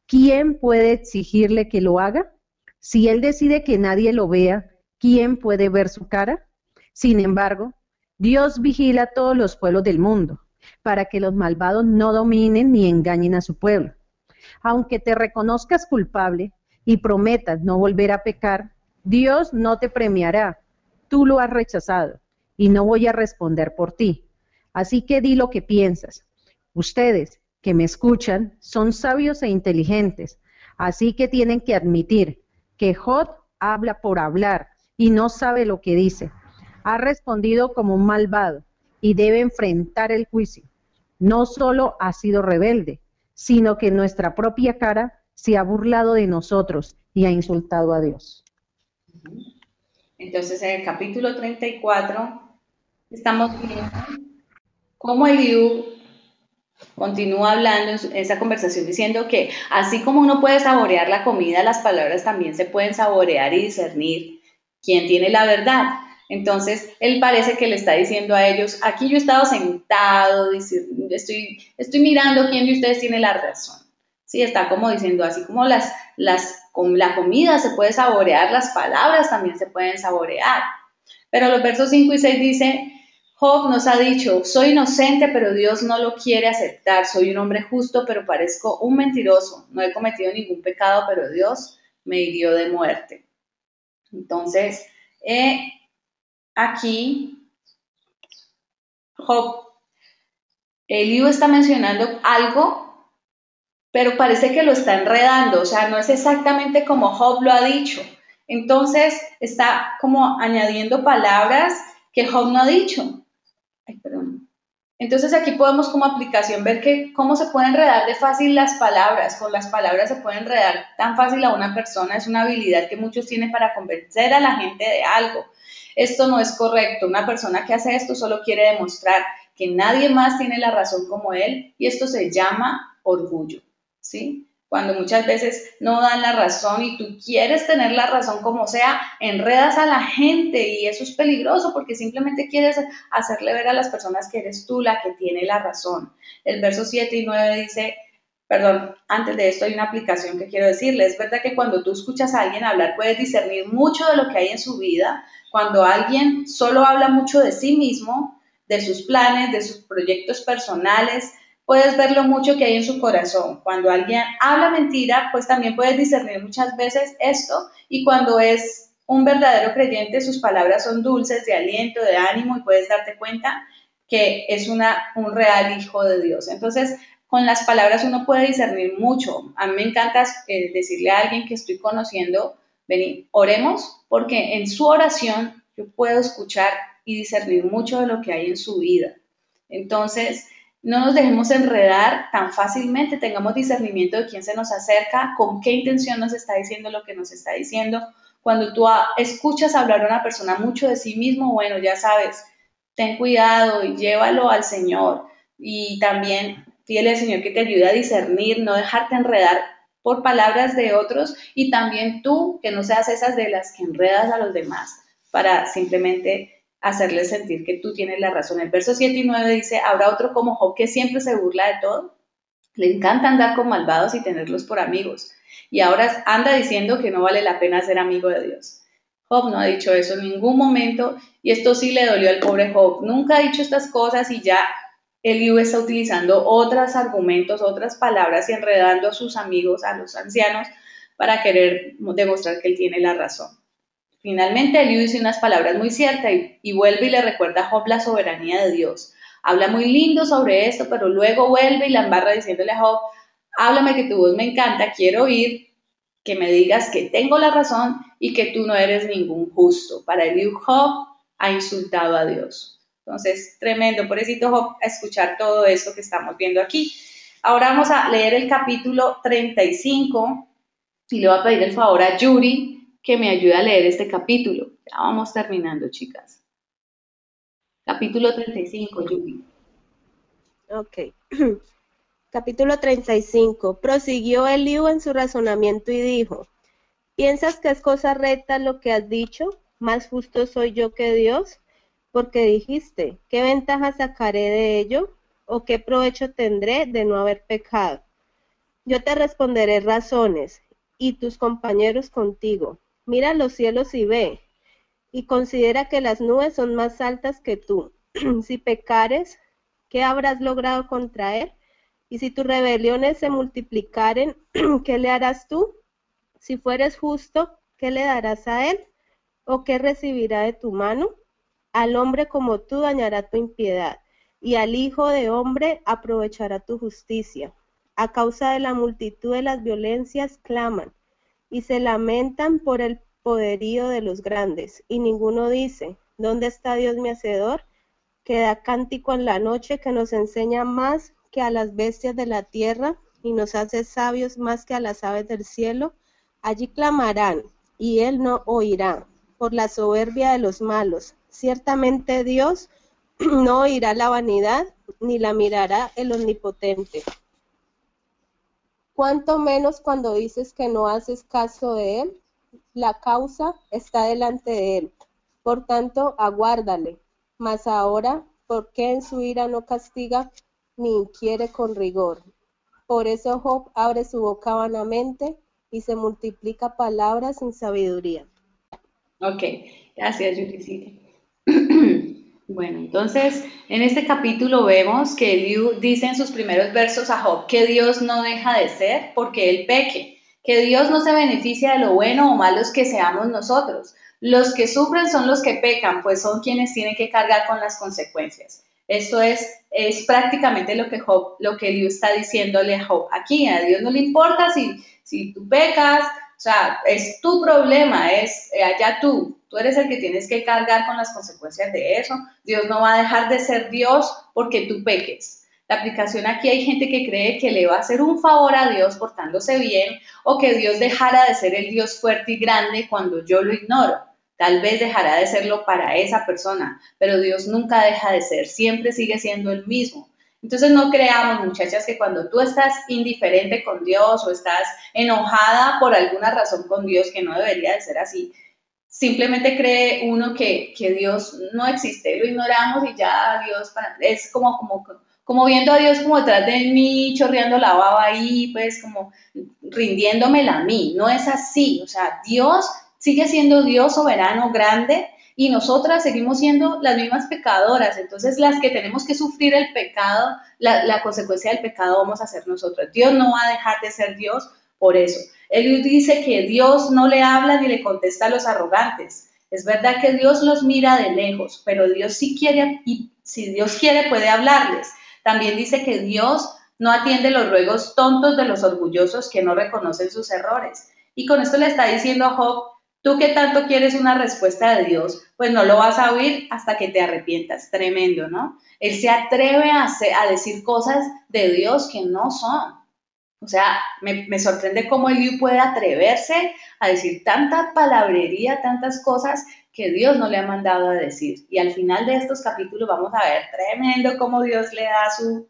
¿quién puede exigirle que lo haga? Si Él decide que nadie lo vea, ¿quién puede ver su cara? Sin embargo, Dios vigila a todos los pueblos del mundo, para que los malvados no dominen ni engañen a su pueblo. Aunque te reconozcas culpable y prometas no volver a pecar, Dios no te premiará. Tú lo has rechazado y no voy a responder por ti. Así que di lo que piensas. Ustedes que me escuchan son sabios e inteligentes, así que tienen que admitir que Job habla por hablar y no sabe lo que dice. Ha respondido como un malvado y debe enfrentar el juicio. No solo ha sido rebelde, sino que en nuestra propia cara se ha burlado de nosotros y ha insultado a Dios. Entonces, en el capítulo 34 estamos viendo cómo Eliú continúa hablando en esa conversación diciendo que así como uno puede saborear la comida, las palabras también se pueden saborear y discernir quién tiene la verdad. Entonces, él parece que le está diciendo a ellos: aquí yo he estado sentado, estoy mirando quién de ustedes tiene la razón. Sí, está como diciendo, así como con la comida se puede saborear, las palabras también se pueden saborear. Pero los versos 5 y 6 dice: Job nos ha dicho: soy inocente, pero Dios no lo quiere aceptar. Soy un hombre justo, pero parezco un mentiroso. No he cometido ningún pecado, pero Dios me hirió de muerte. Entonces, aquí Eliú está mencionando algo, pero parece que lo está enredando, o sea, no es exactamente como Job lo ha dicho. Entonces, está como añadiendo palabras que Job no ha dicho. Entonces, aquí podemos como aplicación ver que cómo se pueden enredar de fácil las palabras. Con las palabras se puede enredar tan fácil a una persona. Es una habilidad que muchos tienen para convencer a la gente de algo. Esto no es correcto. Una persona que hace esto solo quiere demostrar que nadie más tiene la razón como él, y esto se llama orgullo, ¿sí? Cuando muchas veces no dan la razón y tú quieres tener la razón como sea, enredas a la gente y eso es peligroso porque simplemente quieres hacerle ver a las personas que eres tú la que tiene la razón. El verso 7 y 9 dice, antes de esto hay una aplicación que quiero decirles. Es verdad que cuando tú escuchas a alguien hablar puedes discernir mucho de lo que hay en su vida. Cuando alguien solo habla mucho de sí mismo, de sus planes, de sus proyectos personales, puedes ver lo mucho que hay en su corazón. Cuando alguien habla mentira, pues también puedes discernir muchas veces esto, y cuando es un verdadero creyente, sus palabras son dulces, de aliento, de ánimo, y puedes darte cuenta que es un real hijo de Dios. Entonces, con las palabras uno puede discernir mucho. A mí me encanta decirle a alguien que estoy conociendo, vení, oremos, porque en su oración yo puedo escuchar y discernir mucho de lo que hay en su vida. Entonces, no nos dejemos enredar tan fácilmente, tengamos discernimiento de quién se nos acerca, con qué intención nos está diciendo lo que nos está diciendo. Cuando tú escuchas hablar a una persona mucho de sí mismo, bueno, ya sabes, ten cuidado y llévalo al Señor. Y también pídele al Señor que te ayude a discernir, no dejarte enredar por palabras de otros, y también tú que no seas esas de las que enredas a los demás para simplemente hacerles sentir que tú tienes la razón. El verso 7 y 9 dice, habrá otro como Job que siempre se burla de todo. Le encanta andar con malvados y tenerlos por amigos. Y ahora anda diciendo que no vale la pena ser amigo de Dios. Job no ha dicho eso en ningún momento, y esto sí le dolió al pobre Job. Nunca ha dicho estas cosas, y ya Eliú está utilizando otros argumentos, otras palabras, y enredando a sus amigos, a los ancianos, para querer demostrar que él tiene la razón. Finalmente, Eliú dice unas palabras muy ciertas y vuelve y le recuerda a Job la soberanía de Dios. Habla muy lindo sobre esto, pero luego vuelve y la embarra diciéndole a Job, háblame que tu voz me encanta, quiero oír que me digas que tengo la razón y que tú no eres ningún justo. Para Eliú, Job ha insultado a Dios. Entonces, tremendo, pobrecito Job, a escuchar todo esto que estamos viendo aquí. Ahora vamos a leer el capítulo 35 y le voy a pedir el favor a Yuri que me ayude a leer este capítulo. Ya vamos terminando, chicas. Capítulo 35, Yuri. Ok. Capítulo 35. Prosiguió Eliú en su razonamiento y dijo, ¿piensas que es cosa recta lo que has dicho? ¿Más justo soy yo que Dios? Porque dijiste, ¿qué ventaja sacaré de ello? ¿O qué provecho tendré de no haber pecado? Yo te responderé razones, y tus compañeros contigo. Mira los cielos y ve, y considera que las nubes son más altas que tú. Si pecares, ¿qué habrás logrado contra él? Y si tus rebeliones se multiplicaren, ¿qué le harás tú? Si fueres justo, ¿qué le darás a él? ¿O qué recibirá de tu mano? Al hombre como tú dañará tu impiedad, y al hijo de hombre aprovechará tu justicia. A causa de la multitud de las violencias claman, y se lamentan por el poderío de los grandes, y ninguno dice, ¿dónde está Dios mi hacedor? Que da cántico en la noche, que nos enseña más que a las bestias de la tierra, y nos hace sabios más que a las aves del cielo. Allí clamarán, y él no oirá, por la soberbia de los malos. Ciertamente Dios no oirá la vanidad, ni la mirará el omnipotente. Cuanto menos cuando dices que no haces caso de él, la causa está delante de él. Por tanto, aguárdale. Mas ahora, ¿por qué en su ira no castiga ni inquiere con rigor? Por eso Job abre su boca vanamente y se multiplica palabras sin sabiduría. Ok, gracias, Yuricita. Bueno, entonces, en este capítulo vemos que Eliú dice en sus primeros versos a Job que Dios no deja de ser porque él peque, que Dios no se beneficia de lo bueno o malos que seamos nosotros. Los que sufren son los que pecan, pues son quienes tienen que cargar con las consecuencias. Esto es prácticamente lo que Eliú está diciéndole a Job. Aquí a Dios no le importa si tú pecas, o sea, es tu problema, es allá tú eres el que tienes que cargar con las consecuencias de eso. Dios no va a dejar de ser Dios porque tú peques. La aplicación aquí, hay gente que cree que le va a hacer un favor a Dios portándose bien, o que Dios dejara de ser el Dios fuerte y grande cuando yo lo ignoro. Tal vez dejará de serlo para esa persona, pero Dios nunca deja de ser, siempre sigue siendo el mismo. Entonces no creamos, muchachas, que cuando tú estás indiferente con Dios o estás enojada por alguna razón con Dios, que no debería de ser así, simplemente cree uno que Dios no existe, lo ignoramos y ya Dios es como viendo a Dios como detrás de mí, chorreando la baba ahí, pues como rindiéndomela a mí. No es así, o sea, Dios sigue siendo Dios soberano, grande, y nosotras seguimos siendo las mismas pecadoras, entonces las que tenemos que sufrir el pecado, la consecuencia del pecado vamos a ser nosotros. Dios no va a dejar de ser Dios por eso. Él dice que Dios no le habla ni le contesta a los arrogantes. Es verdad que Dios los mira de lejos, pero Dios sí quiere, y si Dios quiere puede hablarles. También dice que Dios no atiende los ruegos tontos de los orgullosos que no reconocen sus errores. Y con esto le está diciendo a Job, tú que tanto quieres una respuesta de Dios, pues no lo vas a oír hasta que te arrepientas. Tremendo, ¿no? Él se atreve a decir cosas de Dios que no son. O sea, me sorprende cómo Eliú puede atreverse a decir tanta palabrería, tantas cosas que Dios no le ha mandado a decir. Y al final de estos capítulos vamos a ver tremendo cómo Dios le da su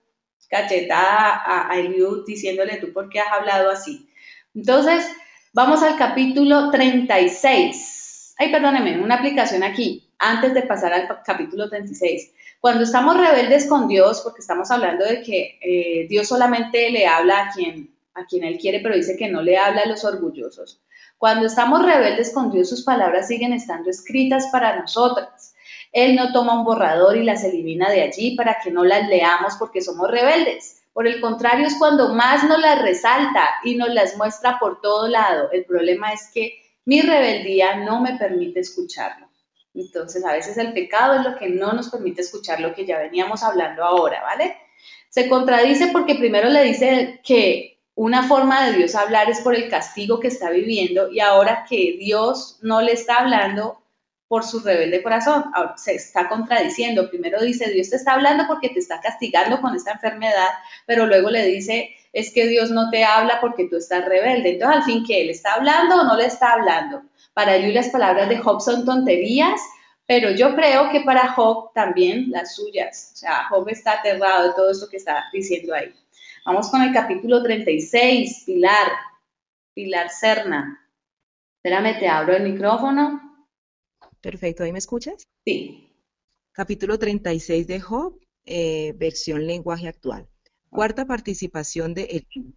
cachetada a Eliú diciéndole, ¿tú por qué has hablado así? Entonces, vamos al capítulo 36. Ay, perdóneme, una aplicación aquí, antes de pasar al capítulo 36. Cuando estamos rebeldes con Dios, porque estamos hablando de que Dios solamente le habla a quien Él quiere, pero dice que no le habla a los orgullosos. Cuando estamos rebeldes con Dios, sus palabras siguen estando escritas para nosotras. Él no toma un borrador y las elimina de allí para que no las leamos porque somos rebeldes. Por el contrario, es cuando más nos las resalta y nos las muestra por todo lado. El problema es que mi rebeldía no me permite escucharlo. Entonces, a veces el pecado es lo que no nos permite escuchar lo que ya veníamos hablando ahora, ¿vale? Se contradice porque primero le dice que una forma de Dios hablar es por el castigo que está viviendo y ahora que Dios no le está hablando por su rebelde corazón. Ahora, se está contradiciendo. Primero dice, Dios te está hablando porque te está castigando con esta enfermedad, pero luego le dice, es que Dios no te habla porque tú estás rebelde. Entonces, al fin, ¿qué? ¿Le está hablando o no le está hablando? Para Eliú las palabras de Job son tonterías, pero yo creo que para Job también las suyas. O sea, Job está aterrado de todo esto que está diciendo ahí. Vamos con el capítulo 36, Pilar Serna. Espérame, te abro el micrófono. Perfecto, ¿ahí me escuchas? Sí. Capítulo 36 de Job, versión lenguaje actual. Cuarta participación de Eliú.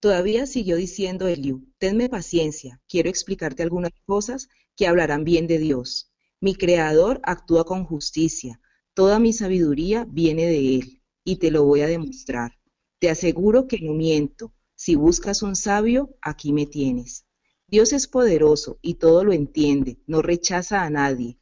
Todavía siguió diciendo Eliú, tenme paciencia, quiero explicarte algunas cosas que hablarán bien de Dios. Mi Creador actúa con justicia, toda mi sabiduría viene de Él, y te lo voy a demostrar. Te aseguro que no miento, si buscas un sabio, aquí me tienes. Dios es poderoso y todo lo entiende, no rechaza a nadie.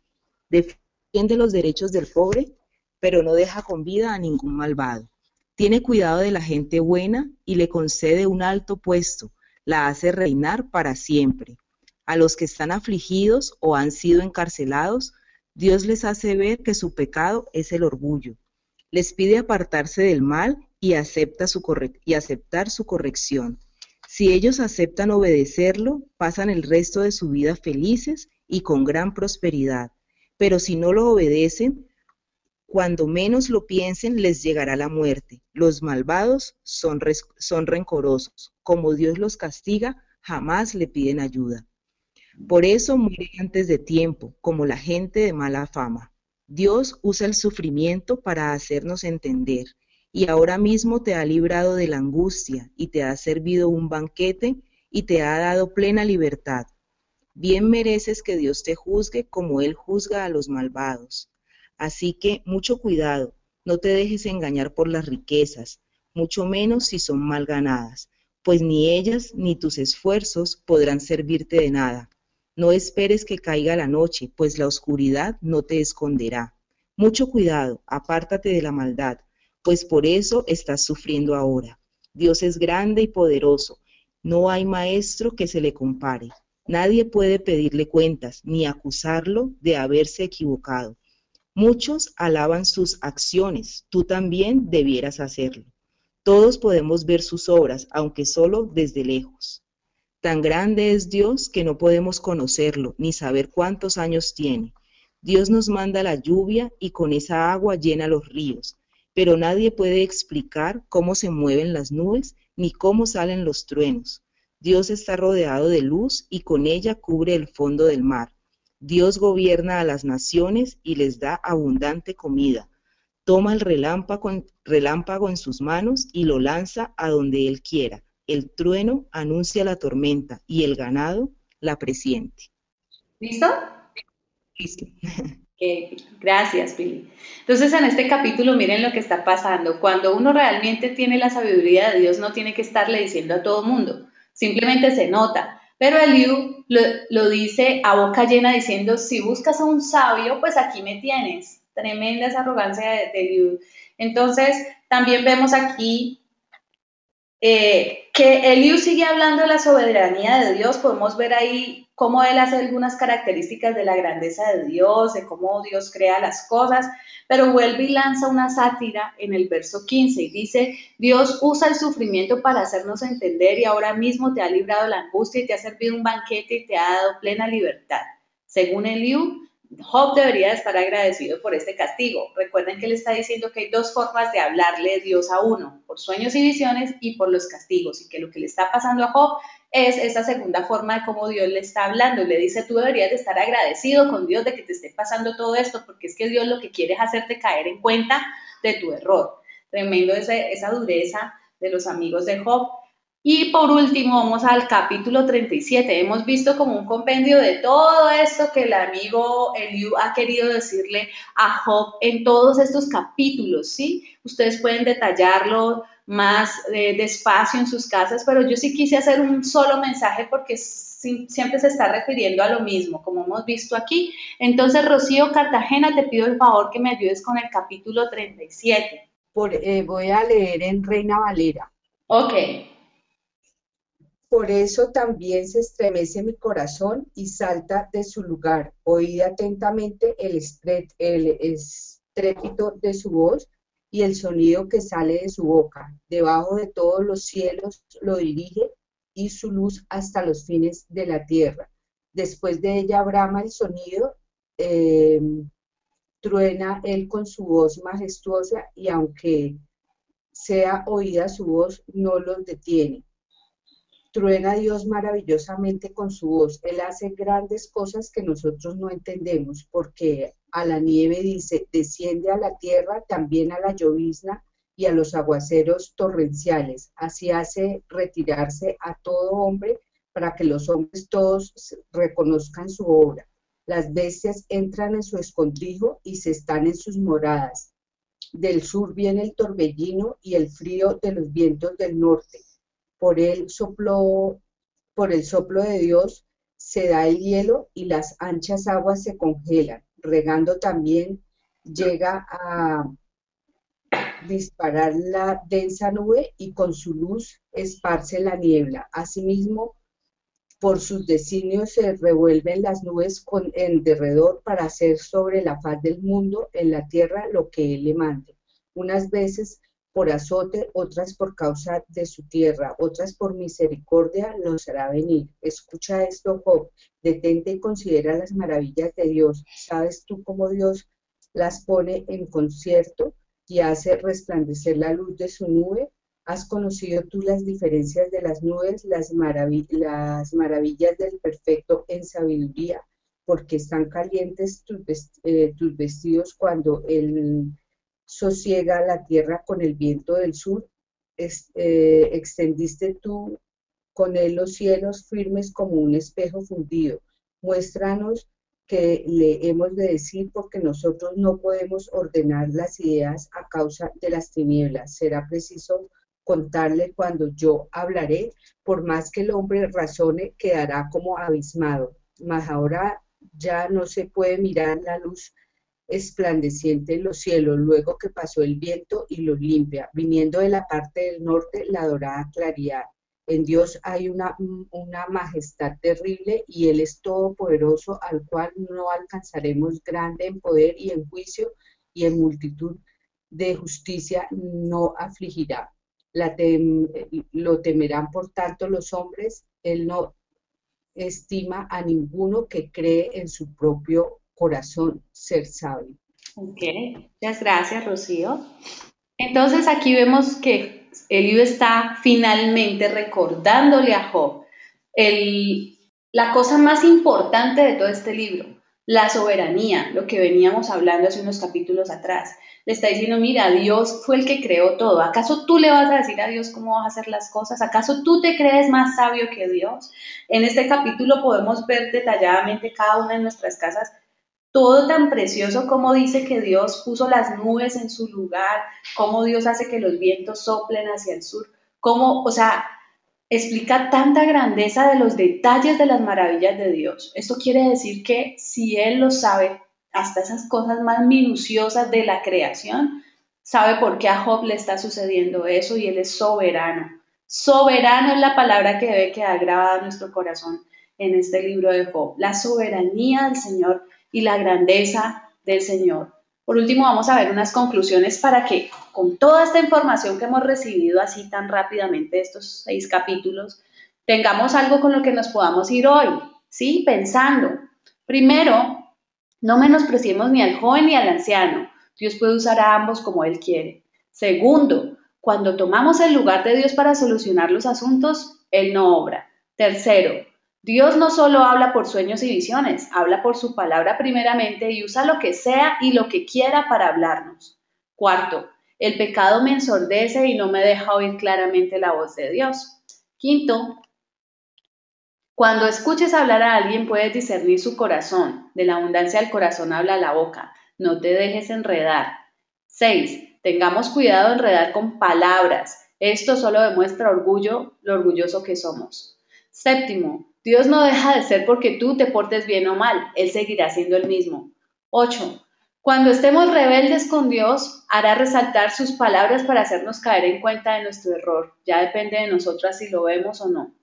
Defiende los derechos del pobre, pero no deja con vida a ningún malvado. Tiene cuidado de la gente buena y le concede un alto puesto, la hace reinar para siempre. A los que están afligidos o han sido encarcelados, Dios les hace ver que su pecado es el orgullo. Les pide apartarse del mal y aceptar su corrección. Si ellos aceptan obedecerlo, pasan el resto de su vida felices y con gran prosperidad. Pero si no lo obedecen, cuando menos lo piensen, les llegará la muerte. Los malvados son rencorosos. Como Dios los castiga, jamás le piden ayuda. Por eso mueren antes de tiempo, como la gente de mala fama. Dios usa el sufrimiento para hacernos entender, y ahora mismo te ha librado de la angustia, y te ha servido un banquete, y te ha dado plena libertad. Bien mereces que Dios te juzgue como Él juzga a los malvados. Así que mucho cuidado, no te dejes engañar por las riquezas, mucho menos si son mal ganadas, pues ni ellas ni tus esfuerzos podrán servirte de nada. No esperes que caiga la noche, pues la oscuridad no te esconderá. Mucho cuidado, apártate de la maldad, pues por eso estás sufriendo ahora. Dios es grande y poderoso, no hay maestro que se le compare. Nadie puede pedirle cuentas, ni acusarlo de haberse equivocado. Muchos alaban sus acciones, tú también debieras hacerlo. Todos podemos ver sus obras, aunque solo desde lejos. Tan grande es Dios que no podemos conocerlo, ni saber cuántos años tiene. Dios nos manda la lluvia y con esa agua llena los ríos, pero nadie puede explicar cómo se mueven las nubes, ni cómo salen los truenos. Dios está rodeado de luz y con ella cubre el fondo del mar. Dios gobierna a las naciones y les da abundante comida. Toma el relámpago en sus manos y lo lanza a donde Él quiera. El trueno anuncia la tormenta y el ganado la presiente. ¿Listo? Listo. Gracias, Pili. Entonces, en este capítulo, miren lo que está pasando. Cuando uno realmente tiene la sabiduría de Dios, no tiene que estarle diciendo a todo mundo, simplemente se nota. Pero Eliú lo dice a boca llena diciendo, si buscas a un sabio, pues aquí me tienes. Tremenda esa arrogancia de Eliú. Entonces, también vemos aquí que Eliú sigue hablando de la soberanía de Dios. Podemos ver ahí cómo él hace algunas características de la grandeza de Dios, de cómo Dios crea las cosas, pero vuelve y lanza una sátira en el verso 15 y dice, Dios usa el sufrimiento para hacernos entender y ahora mismo te ha librado de la angustia y te ha servido un banquete y te ha dado plena libertad. Según Eliú, Job debería estar agradecido por este castigo. Recuerden que él está diciendo que hay dos formas de hablarle de Dios a uno, por sueños y visiones y por los castigos, y que lo que le está pasando a Job es esa segunda forma de cómo Dios le está hablando y le dice, tú deberías de estar agradecido con Dios de que te esté pasando todo esto, porque es que Dios lo que quiere es hacerte caer en cuenta de tu error. Tremendo esa dureza de los amigos de Job. Y por último, vamos al capítulo 37. Hemos visto como un compendio de todo esto que el amigo Eliú ha querido decirle a Job en todos estos capítulos, ¿sí? Ustedes pueden detallarlo más despacio en sus casas, pero yo sí quise hacer un solo mensaje porque siempre se está refiriendo a lo mismo, como hemos visto aquí. Entonces, Rocío Cartagena, te pido el favor que me ayudes con el capítulo 37. Voy a leer en Reina Valera. Ok. Por eso también se estremece mi corazón y salta de su lugar. Oíd atentamente el estrépito de su voz y el sonido que sale de su boca. Debajo de todos los cielos lo dirige y su luz hasta los fines de la tierra. Después de ella brama el sonido, truena él con su voz majestuosa y aunque sea oída su voz, no los detiene. Truena Dios maravillosamente con su voz. Él hace grandes cosas que nosotros no entendemos, porque a la nieve dice, desciende a la tierra, también a la llovizna y a los aguaceros torrenciales. Así hace retirarse a todo hombre para que los hombres todos reconozcan su obra. Las bestias entran en su escondrijo y se están en sus moradas. Del sur viene el torbellino y el frío de los vientos del norte. Por el soplo de Dios se da el hielo y las anchas aguas se congelan. Regando también llega a disparar la densa nube y con su luz esparce la niebla. Asimismo, por sus designios se revuelven las nubes en derredor para hacer sobre la faz del mundo en la tierra lo que él le mande. Unas veces por azote, otras por causa de su tierra, otras por misericordia los hará venir. Escucha esto, Job, detente y considera las maravillas de Dios. ¿Sabes tú cómo Dios las pone en concierto y hace resplandecer la luz de su nube? ¿Has conocido tú las diferencias de las nubes, las maravillas del perfecto en sabiduría? Porque están calientes tus vestidos cuando él sosiega la tierra con el viento del sur. Extendiste tú con él los cielos firmes como un espejo fundido. Muéstranos que le hemos de decir, porque nosotros no podemos ordenar las ideas a causa de las tinieblas. Será preciso contarle cuando yo hablaré, por más que el hombre razone, quedará como abismado. Mas ahora ya no se puede mirar la luz esplandeciente en los cielos, luego que pasó el viento y los limpia, viniendo de la parte del norte la dorada claridad. En Dios hay una majestad terrible y Él es todopoderoso, al cual no alcanzaremos, grande en poder y en juicio y en multitud de justicia no afligirá. Lo temerán por tanto los hombres. Él no estima a ninguno que cree en su propio corazón ser sabio. Ok, muchas gracias, Rocío. Entonces aquí vemos que Eliú está finalmente recordándole a Job la cosa más importante de todo este libro, la soberanía, lo que veníamos hablando hace unos capítulos atrás. Le está diciendo, mira, Dios fue el que creó todo. ¿Acaso tú le vas a decir a Dios cómo vas a hacer las cosas? ¿Acaso tú te crees más sabio que Dios? En este capítulo podemos ver detalladamente cada una de nuestras casas todo tan precioso como dice que Dios puso las nubes en su lugar, cómo Dios hace que los vientos soplen hacia el sur, cómo, o sea, explica tanta grandeza de los detalles de las maravillas de Dios. Esto quiere decir que si Él lo sabe, hasta esas cosas más minuciosas de la creación, sabe por qué a Job le está sucediendo eso y Él es soberano. Soberano es la palabra que debe quedar grabada en nuestro corazón en este libro de Job. La soberanía del Señor y la grandeza del Señor. Por último, vamos a ver unas conclusiones para que con toda esta información que hemos recibido así tan rápidamente, estos 6 capítulos, tengamos algo con lo que nos podamos ir hoy, ¿sí? Pensando. Primero, no menospreciemos ni al joven ni al anciano. Dios puede usar a ambos como Él quiere. Segundo, cuando tomamos el lugar de Dios para solucionar los asuntos, Él no obra. Tercero, Dios no solo habla por sueños y visiones, habla por su palabra primeramente y usa lo que sea y lo que quiera para hablarnos. Cuarto, el pecado me ensordece y no me deja oír claramente la voz de Dios. Quinto, cuando escuches hablar a alguien puedes discernir su corazón. De la abundancia del corazón habla la boca. No te dejes enredar. 6. Tengamos cuidado de enredar con palabras. Esto solo demuestra orgullo, lo orgulloso que somos. Séptimo, Dios no deja de ser porque tú te portes bien o mal. Él seguirá siendo el mismo. 8. Cuando estemos rebeldes con Dios, hará resaltar sus palabras para hacernos caer en cuenta de nuestro error. Ya depende de nosotras si lo vemos o no.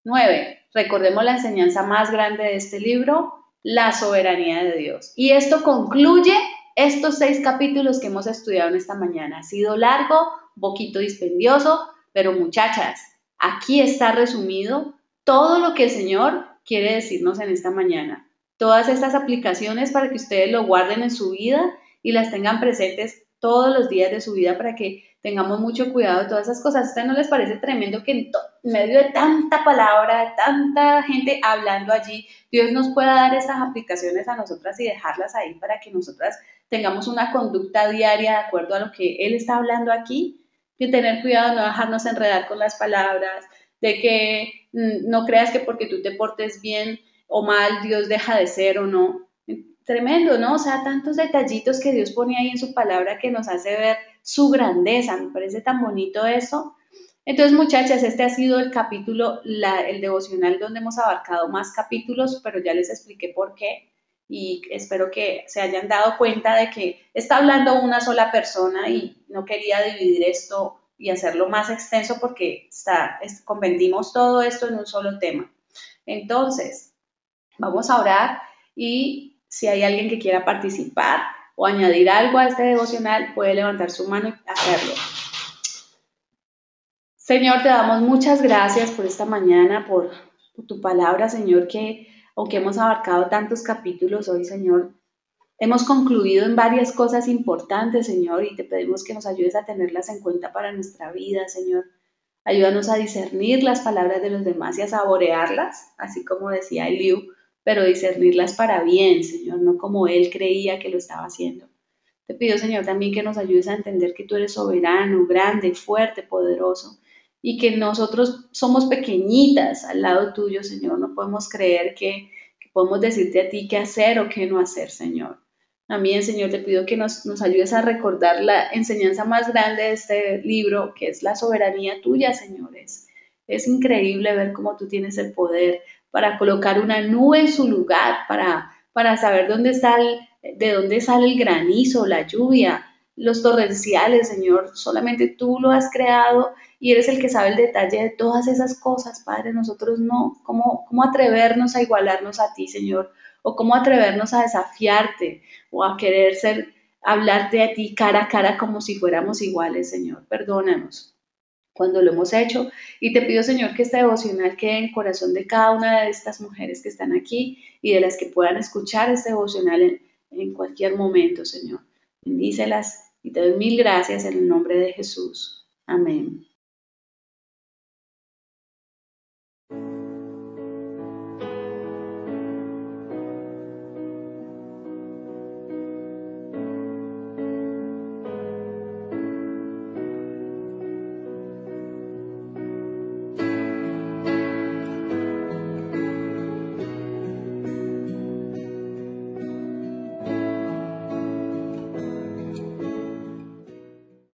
9. Recordemos la enseñanza más grande de este libro, la soberanía de Dios. Y esto concluye estos 6 capítulos que hemos estudiado en esta mañana. Ha sido largo, un poquito dispendioso, pero muchachas, aquí está resumido todo lo que el Señor quiere decirnos en esta mañana. Todas estas aplicaciones para que ustedes lo guarden en su vida y las tengan presentes todos los días de su vida para que tengamos mucho cuidado de todas esas cosas. ¿A ustedes no les parece tremendo que en medio de tanta palabra, de tanta gente hablando allí, Dios nos pueda dar estas aplicaciones a nosotras y dejarlas ahí para que nosotras tengamos una conducta diaria de acuerdo a lo que Él está hablando aquí? De tener cuidado de no dejarnos enredar con las palabras, de que no creas que porque tú te portes bien o mal, Dios deja de ser o no. Tremendo, ¿no? O sea, tantos detallitos que Dios pone ahí en su palabra que nos hace ver su grandeza. Me parece tan bonito eso. Entonces, muchachas, este ha sido el capítulo, el devocional donde hemos abarcado más capítulos, pero ya les expliqué por qué y espero que se hayan dado cuenta de que está hablando una sola persona y no quería dividir esto y hacerlo más extenso porque convertimos todo esto en un solo tema. Entonces, vamos a orar y si hay alguien que quiera participar o añadir algo a este devocional, puede levantar su mano y hacerlo. Señor, te damos muchas gracias por esta mañana, por tu palabra, Señor, que aunque hemos abarcado tantos capítulos hoy, Señor, hemos concluido en varias cosas importantes, Señor, y te pedimos que nos ayudes a tenerlas en cuenta para nuestra vida, Señor. Ayúdanos a discernir las palabras de los demás y a saborearlas, así como decía Eliú, pero discernirlas para bien, Señor, no como él creía que lo estaba haciendo. Te pido, Señor, también que nos ayudes a entender que tú eres soberano, grande, fuerte, poderoso, y que nosotros somos pequeñitas al lado tuyo, Señor. No podemos creer que podemos decirte a ti qué hacer o qué no hacer, Señor. También, Señor, te pido que nos ayudes a recordar la enseñanza más grande de este libro, que es la soberanía tuya, señores. Es increíble ver cómo tú tienes el poder para colocar una nube en su lugar, para saber de dónde sale el granizo, la lluvia, los torrenciales, Señor. Solamente tú lo has creado y eres el que sabe el detalle de todas esas cosas, Padre. Nosotros no. ¿Cómo atrevernos a igualarnos a ti, Señor? O cómo atrevernos a desafiarte o a querer hablarte a ti cara a cara como si fuéramos iguales, Señor. Perdónanos cuando lo hemos hecho y te pido, Señor, que este devocional quede en el corazón de cada una de estas mujeres que están aquí y de las que puedan escuchar este devocional en cualquier momento, Señor. Bendícelas y te doy mil gracias en el nombre de Jesús. Amén.